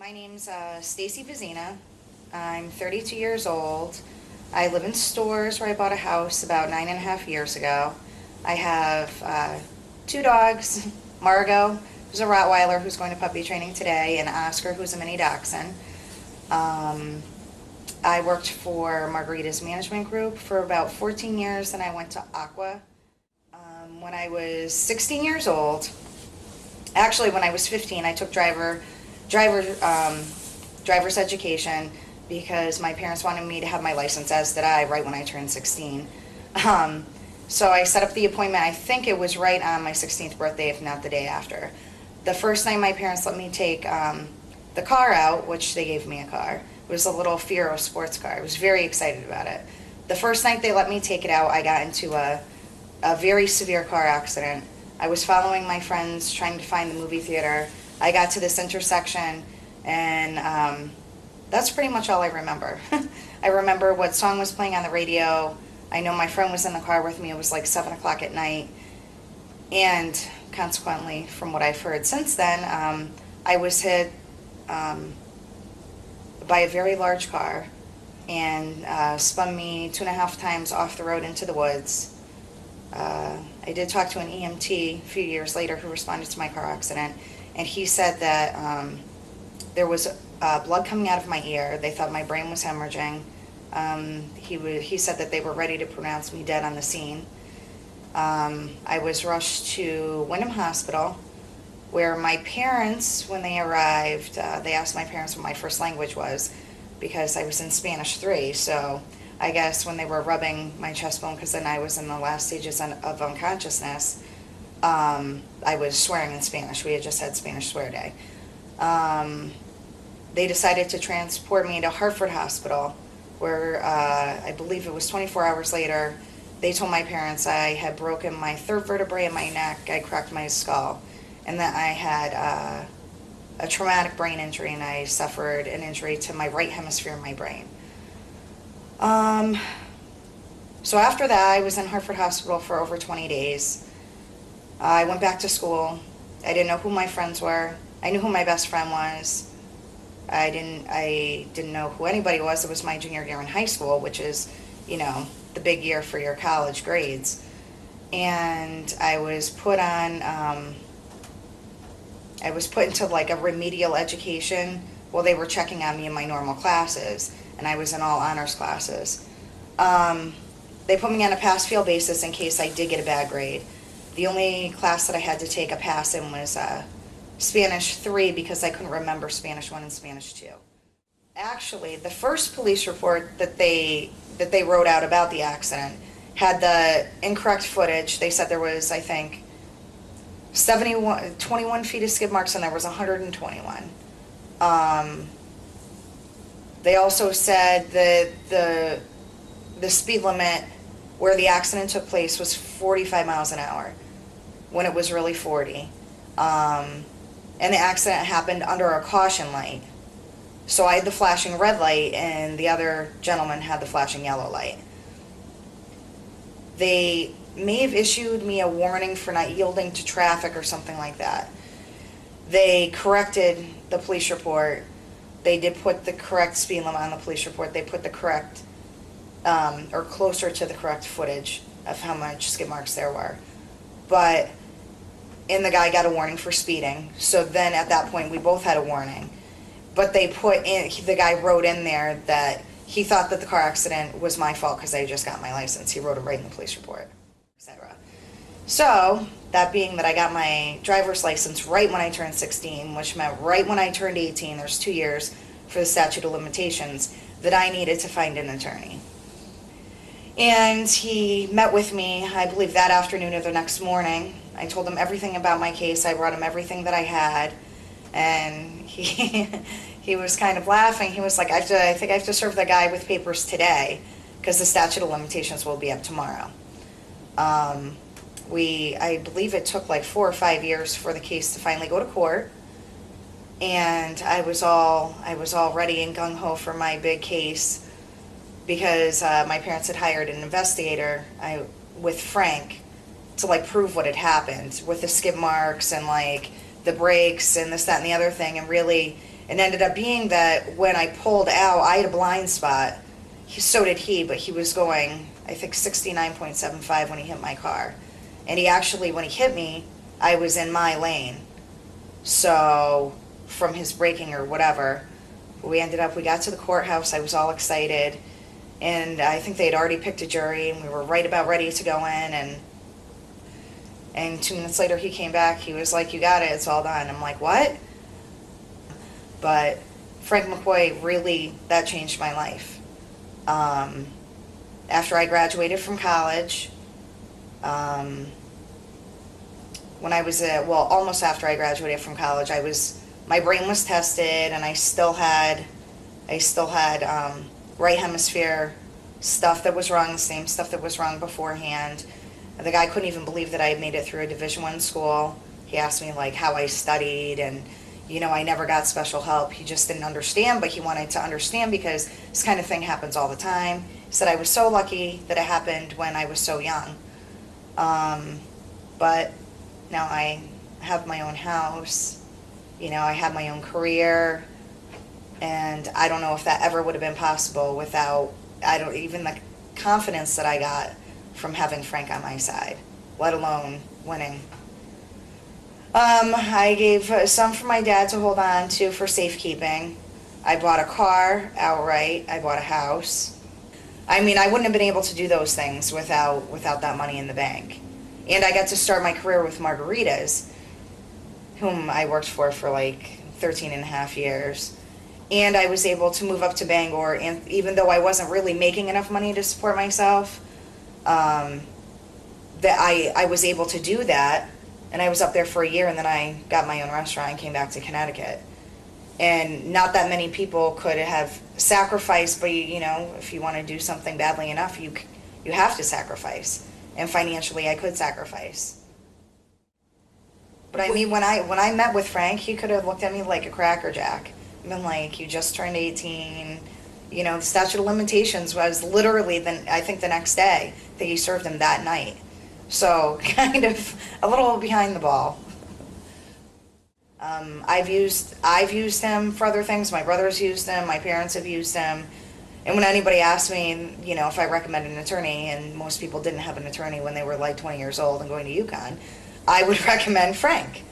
My name's Stacy I'm 32 years old. I live in Stores where I bought a house about 9.5 years ago. I have two dogs, Margot, who's a Rottweiler who's going to puppy training today, and Oscar, who's a mini dachshund. I worked for Margarita's management group for about 14 years, and I went to Aqua. When I was 16 years old, actually when I was 15, I took driver's education because my parents wanted me to have my license, as did I, right when I turned 16. So I set up the appointment. I think it was right on my 16th birthday, if not the day after. The first night my parents let me take the car out, which they gave me a car. It was a little Fiero sports car. I was very excited about it. The first night they let me take it out, I got into a very severe car accident. I was following my friends trying to find the movie theater. I got to this intersection, and that's pretty much all I remember. I remember what song was playing on the radio. I know my friend was in the car with me. It was like 7 o'clock at night. And consequently, from what I've heard since then, I was hit by a very large car and spun me 2.5 times off the road into the woods. I did talk to an EMT a few years later who responded to my car accident, and he said that there was blood coming out of my ear. They thought my brain was hemorrhaging. He said that they were ready to pronounce me dead on the scene. I was rushed to Wyndham Hospital, where my parents, when they arrived, they asked my parents what my first language was, because I was in Spanish 3. So I guess when they were rubbing my chest bone, because then I was in the last stages of unconsciousness, I was swearing in Spanish. We had just had Spanish swear day. They decided to transport me to Hartford Hospital, where I believe it was 24 hours later, they told my parents I had broken my third vertebrae in my neck, I cracked my skull, and that I had a traumatic brain injury, and I suffered an injury to my right hemisphere of my brain. So after that, I was in Hartford Hospital for over 20 days. I went back to school. I didn't know who my friends were. I knew who my best friend was. I didn't know who anybody was. It was my junior year in high school, which is, you know, the big year for your college grades. And I was put into like a remedial education while they were checking on me in my normal classes, and I was in all honors classes. They put me on a pass-fail basis in case I did get a bad grade. The only class that I had to take a pass in was Spanish 3, because I couldn't remember Spanish 1 and Spanish 2. Actually, the first police report that they wrote out about the accident had the incorrect footage. They said there was, I think, 21 feet of skid marks, and there was 121. They also said that the speed limit where the accident took place was 45 miles an hour, when it was really 40. And the accident happened under a caution light. So I had the flashing red light, and the other gentleman had the flashing yellow light. They may have issued me a warning for not yielding to traffic or something like that. They corrected the police report. They did put the correct speed limit on the police report. They put the correct, or closer to the correct footage of how much skid marks there were. And the guy got a warning for speeding. So then at that point, we both had a warning. But they the guy wrote in there that he thought that the car accident was my fault because I just got my license. He wrote it right in the police report, etc. So, that being that I got my driver's license right when I turned 16, which meant right when I turned 18, there's 2 years for the statute of limitations, that I needed to find an attorney. And he met with me, I believe that afternoon or the next morning. I told him everything about my case. I brought him everything that I had. And he was kind of laughing. He was like, I think I have to serve the guy with papers today, because the statute of limitations will be up tomorrow. I believe it took like 4 or 5 years for the case to finally go to court. And I was all ready and gung-ho for my big case, because my parents had hired an investigator with Frank to like prove what had happened with the skid marks and like the brakes and this, that, and the other thing. And really, It ended up being that when I pulled out, I had a blind spot. So did he, but he was going, I think, 69.75 when he hit my car. And he actually, when he hit me, I was in my lane. So, from his braking or whatever, we got to the courthouse, I was all excited, and I think they had already picked a jury, and we were right about ready to go in, and 2 minutes later he came back, he was like, "You got it, it's all done." I'm like, "What?" But Frank McCoy, really, that changed my life. After I graduated from college, when I was, almost after I graduated from college, my brain was tested, and I still had right hemisphere stuff that was wrong, the same stuff that was wrong beforehand. The guy couldn't even believe that I had made it through a Division I school. He asked me like how I studied, and I never got special help. He just didn't understand, but he wanted to understand because this kind of thing happens all the time. He said I was so lucky that it happened when I was so young. But now I have my own house. I have my own career, and I don't know if that ever would have been possible without, even the confidence that I got from having Frank on my side, let alone winning. I gave some for my dad to hold on to for safekeeping. I bought a car outright. I bought a house. I wouldn't have been able to do those things without that money in the bank. And I got to start my career with Margaritas, whom I worked for like 13 and a half years. And I was able to move up to Bangor, and even though I wasn't really making enough money to support myself, that I was able to do that. And I was up there for a year, and then I got my own restaurant and came back to Connecticut. And not that many people could have sacrificed, but if you want to do something badly enough, you have to sacrifice. And financially, I could sacrifice. But when I met with Frank, he could have looked at me like a Cracker Jack. Been like, "You just turned 18." The statute of limitations was literally I think the next day that he served him that night. So kind of a little behind the ball. I've used him for other things. My brothers used him. My parents have used him. And when anybody asks me, if I recommend an attorney, and most people didn't have an attorney when they were like 20 years old and going to UConn, I would recommend Frank.